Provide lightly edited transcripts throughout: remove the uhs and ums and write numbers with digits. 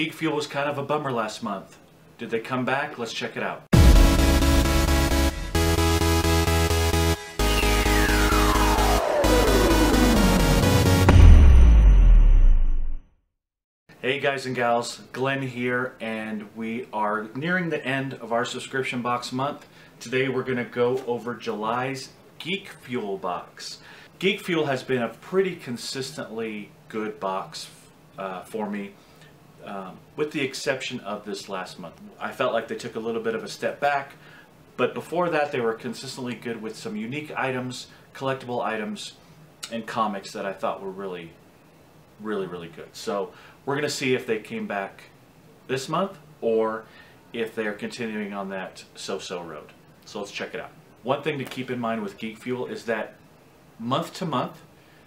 GeekFuel was kind of a bummer last month. Did they come back? Let's check it out. Hey guys and gals, Glenn here, and we are nearing the end of our subscription box month. Today we're going to go over July's GeekFuel box. GeekFuel has been a pretty consistently good box for me, with the exception of this last month. I felt like they took a little bit of a step back, but before that they were consistently good with some unique items, collectible items, and comics that I thought were really good. So we're going to see if they came back this month or if they're continuing on that so-so road. So let's check it out. One thing to keep in mind with GeekFuel is that month to month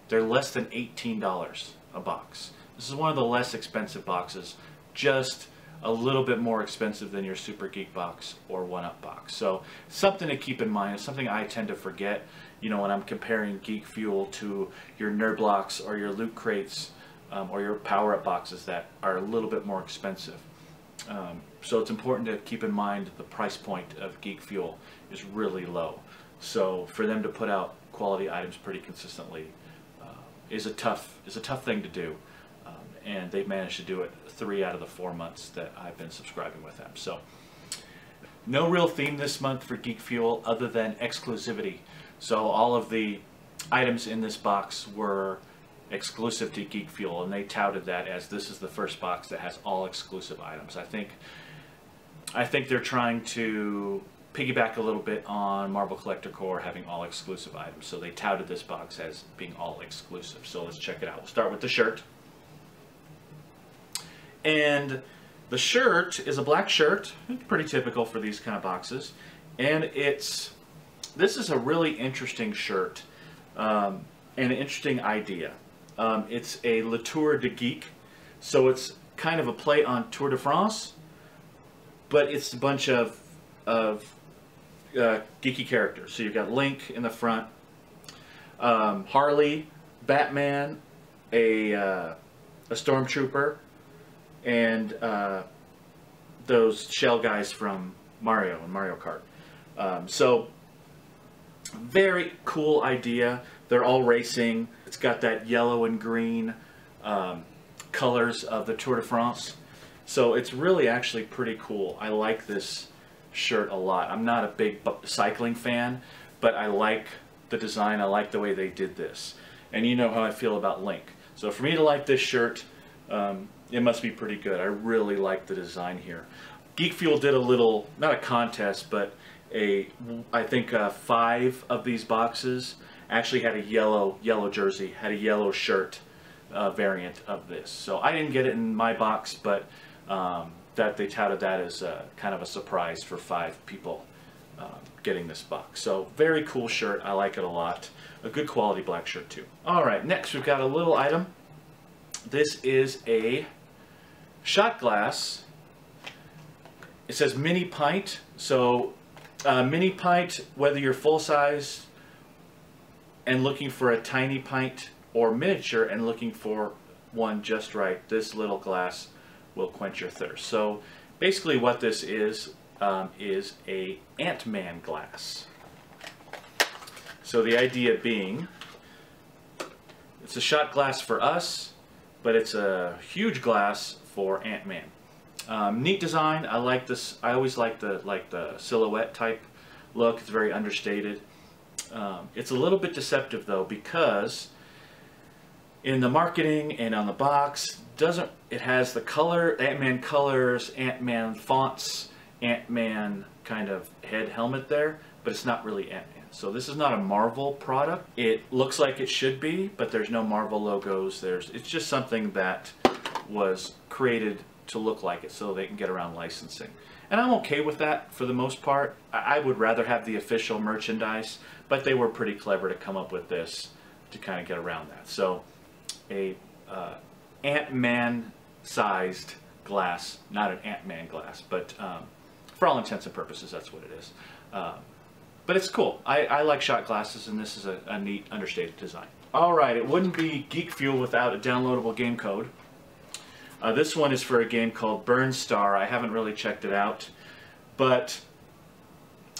they're less than $18 a box. This is one of the less expensive boxes, just a little bit more expensive than your Super Geek box or 1-Up box. So something to keep in mind. It's something I tend to forget, you know, when I'm comparing GeekFuel to your Nerd Blocks or your Loot Crates, or your power-up boxes that are a little bit more expensive. So it's important to keep in mind the price point of GeekFuel is really low. So for them to put out quality items pretty consistently is a tough thing to do. And they've managed to do it 3 out of the 4 months that I've been subscribing with them. So no real theme this month for GeekFuel other than exclusivity. So all of the items in this box were exclusive to GeekFuel, and they touted that as this is the first box that has all exclusive items. I think they're trying to piggyback a little bit on Marvel Collector Corps having all exclusive items, so they touted this box as being all exclusive. So let's check it out. We'll start with the shirt. And the shirt is a black shirt, pretty typical for these kind of boxes, and this is a really interesting shirt, and an interesting idea. It's a Le Tour de Geek, so it's kind of a play on Tour de France, but it's a bunch of geeky characters. So you've got Link in the front, Harley, Batman, a Stormtrooper, and those shell guys from Mario and Mario Kart. So very cool idea. They're all racing. It's got that yellow and green colors of the Tour de France. So it's really actually pretty cool. I like this shirt a lot. I'm not a big cycling fan, but I like the design. I like the way they did this. And you know how I feel about Link. So for me to like this shirt, it must be pretty good. I really like the design here. GeekFuel did a little, not a contest, but I think 5 of these boxes actually had a yellow jersey, had a yellow shirt variant of this. So I didn't get it in my box, but that they touted that as kind of a surprise for 5 people getting this box. So very cool shirt. I like it a lot. A good quality black shirt too. All right, next we've got a little item. This is a shot glass. It says mini pint. So mini pint, whether you're full size and looking for a tiny pint or miniature and looking for one just right, this little glass will quench your thirst. So basically what this is a Ant-Man glass. So the idea being, it's a shot glass for us, but it's a huge glass for Ant-Man. Neat design. I like this. I always like the silhouette type look. It's very understated. It's a little bit deceptive though, because in the marketing and on the box, it has the color, Ant-Man colors, Ant-Man fonts, Ant-Man kind of head helmet there, but it's not really Ant-Man. So this is not a Marvel product. It looks like it should be, but there's no Marvel logos. It's just something that was created to look like it so they can get around licensing. And I'm okay with that for the most part. I would rather have the official merchandise, but they were pretty clever to come up with this to kind of get around that. So a Ant-Man sized glass, not an Ant-Man glass, but for all intents and purposes that's what it is. But it's cool. I like shot glasses, and this is a neat understated design. Alright, it wouldn't be GeekFuel without a downloadable game code. This one is for a game called Burnstar. I haven't really checked it out, but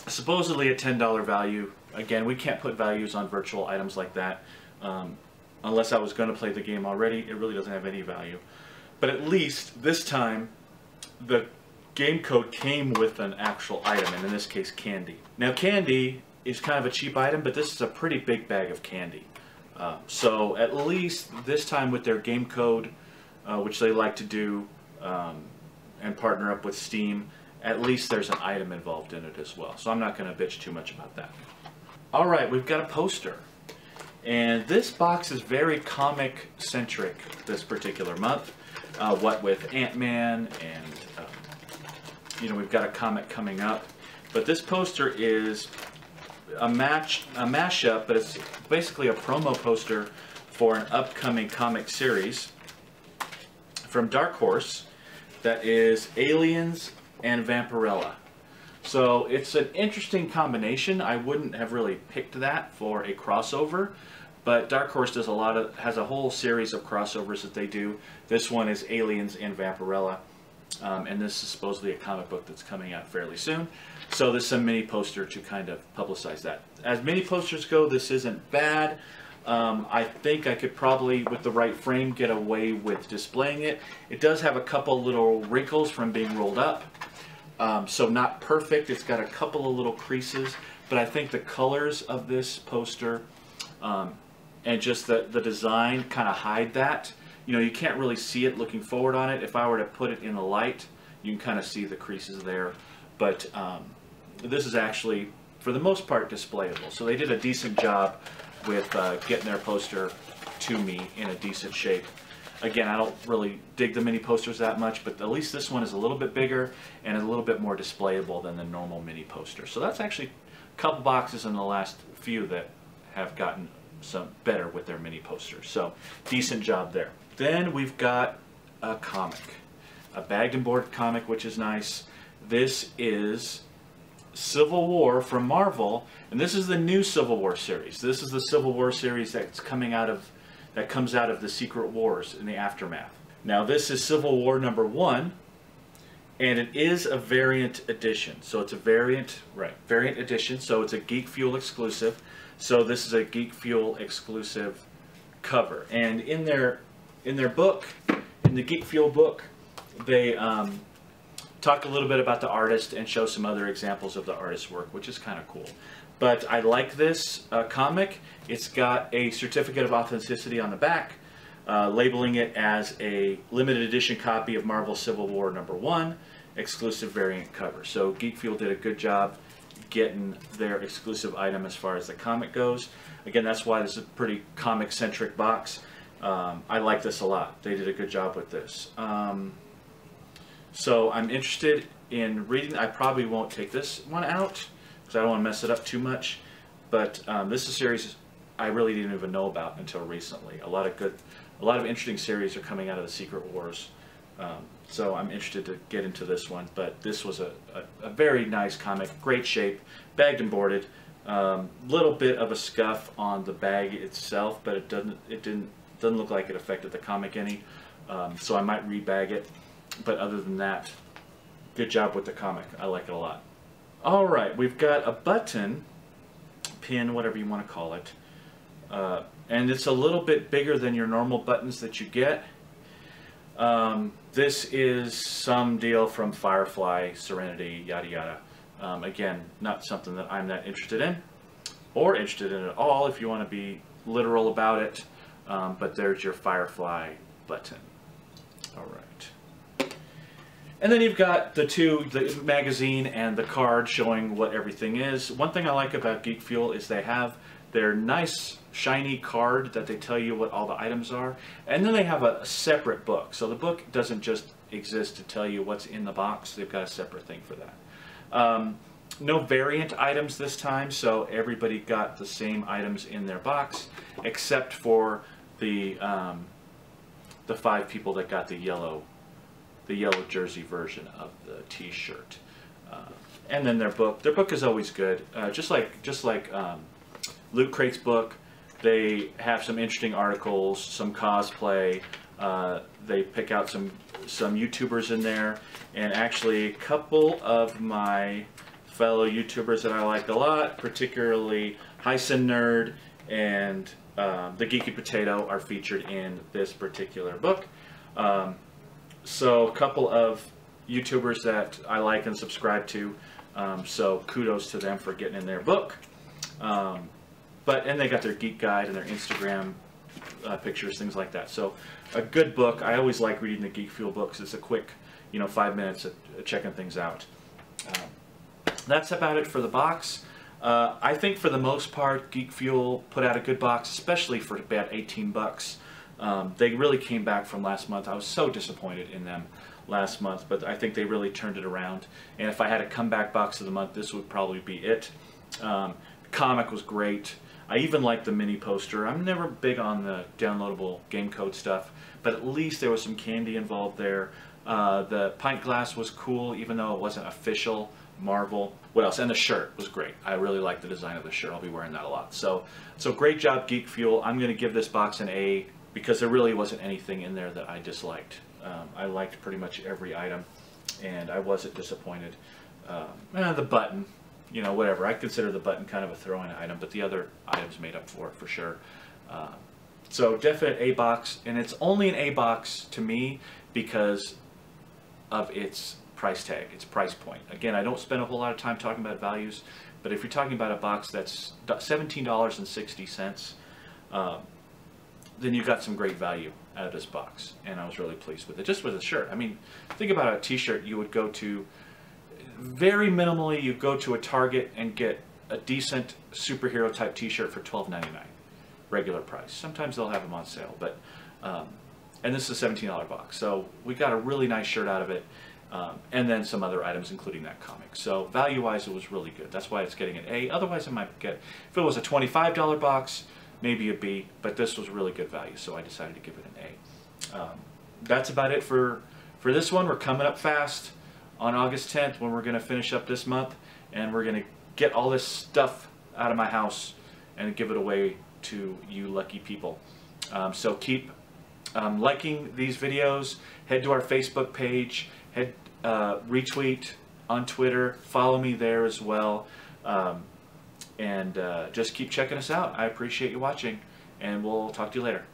supposedly a $10 value. Again, we can't put values on virtual items like that. Unless I was going to play the game already, it really doesn't have any value. But at least this time, the game code came with an actual item, and in this case, candy. Now, candy is kind of a cheap item, but this is a pretty big bag of candy. So at least this time with their game code, which they like to do and partner up with Steam, at least there's an item involved in it as well. So I'm not going to bitch too much about that. All right, we've got a poster. And this box is very comic-centric this particular month. What with Ant-Man and, you know, we've got a comic coming up. But this poster is a mashup, but it's basically a promo poster for an upcoming comic series from Dark Horse that is Aliens and Vampirella. So it's an interesting combination. I wouldn't have really picked that for a crossover, but Dark Horse does has a whole series of crossovers that they do. This one is Aliens and Vampirella, and this is supposedly a comic book that's coming out fairly soon. So there's some mini poster to kind of publicize that. As mini posters go, this isn't bad. I think I could probably, with the right frame, get away with displaying it. It does have a couple little wrinkles from being rolled up. So not perfect. It's got a couple of little creases, but I think the colors of this poster and just the design kind of hide that. You know, you can't really see it looking forward on it. If I were to put it in the light, you can kind of see the creases there. But this is actually, for the most part, displayable. So they did a decent job with getting their poster to me in a decent shape. Again, I don't really dig the mini posters that much, but at least this one is a little bit bigger and a little bit more displayable than the normal mini poster. So that's actually a couple boxes in the last few that have gotten some better with their mini posters. So decent job there. Then we've got a comic, a bagged and boarded comic, which is nice. This is Civil War from Marvel, and this is the new Civil War series. This is the Civil War series that's coming out of that comes out of the Secret Wars in the aftermath. Now this is Civil War #1, and it is a variant edition. So it's a variant edition. So it's a GeekFuel exclusive. So this is a GeekFuel exclusive cover. And in their book, in the GeekFuel book, they talk a little bit about the artist and show some other examples of the artist's work, which is kind of cool. But I like this comic. It's got a certificate of authenticity on the back, labeling it as a limited edition copy of Marvel Civil War #1, exclusive variant cover. So GeekFuel did a good job getting their exclusive item as far as the comic goes. Again, that's why this is a pretty comic-centric box. I like this a lot. They did a good job with this. So I'm interested in reading. I probably won't take this one out because I don't want to mess it up too much. But this is a series I really didn't even know about until recently. A lot of interesting series are coming out of the Secret Wars. So I'm interested to get into this one. But this was a very nice comic, great shape, bagged and boarded. Little bit of a scuff on the bag itself, but it doesn't look like it affected the comic any. So I might rebag it. But other than that, good job with the comic. I like it a lot. All right, we've got a button, pin, whatever you want to call it. And it's a little bit bigger than your normal buttons that you get. This is some deal from Firefly, Serenity, yada yada. Again, not something that I'm that interested in, or interested in at all if you want to be literal about it. But there's your Firefly button. All right. And then you've got the magazine and the card showing what everything is. One thing I like about GeekFuel is they have their nice shiny card that they tell you what all the items are, and then they have a separate book. So the book doesn't just exist to tell you what's in the box. They've got a separate thing for that. No variant items this time, so everybody got the same items in their box, except for the 5 people that got the yellow jersey version of the T-shirt. And then their book is always good. Just like Loot Crate's book, they have some interesting articles, some cosplay, They pick out some YouTubers in there, and actually a couple of my fellow YouTubers that I like a lot, particularly Hyson Nerd and the Geeky Potato, are featured in this particular book. So a couple of YouTubers that I like and subscribe to, so kudos to them for getting in their book. And they got their Geek Guide and their Instagram pictures, things like that. So a good book. I always like reading the GeekFuel books. It's a quick, 5 minutes of checking things out. That's about it for the box. I think for the most part, GeekFuel put out a good box, especially for about 18 bucks. They really came back from last month. I was so disappointed in them last month, but I think they really turned it around. And if I had a comeback box of the month, this would probably be it. Comic was great. I even liked the mini poster. I'm never big on the downloadable game code stuff, but at least there was some candy involved there. The pint glass was cool, even though it wasn't official Marvel. What else? And the shirt was great. I really like the design of the shirt. I'll be wearing that a lot. So great job, GeekFuel. I'm going to give this box an A because there really wasn't anything in there that I disliked. I liked pretty much every item, and I wasn't disappointed. The button, whatever. I consider the button kind of a throw-in item, but the other items made up for it for sure. So definite A box, and it's only an A box to me because of its price tag, its price point. Again, I don't spend a whole lot of time talking about values, but if you're talking about a box that's $17.60, then you got some great value out of this box, and I was really pleased with it. Just with a shirt. I mean, think about a t-shirt. You would go to, very minimally, you go to a Target and get a decent superhero type t-shirt for $12.99, regular price. Sometimes they'll have them on sale, but and this is a $17 box, so we got a really nice shirt out of it, and then some other items, including that comic. So value-wise, it was really good. That's why it's getting an A. Otherwise, I might get, if it was a $25 box, maybe a B, but this was really good value, so I decided to give it an A. That's about it for this one. We're coming up fast on August 10th when we're going to finish up this month, and we're going to get all this stuff out of my house and give it away to you lucky people. So keep liking these videos, head to our Facebook page, retweet on Twitter, follow me there as well. And just keep checking us out. I appreciate you watching, and we'll talk to you later.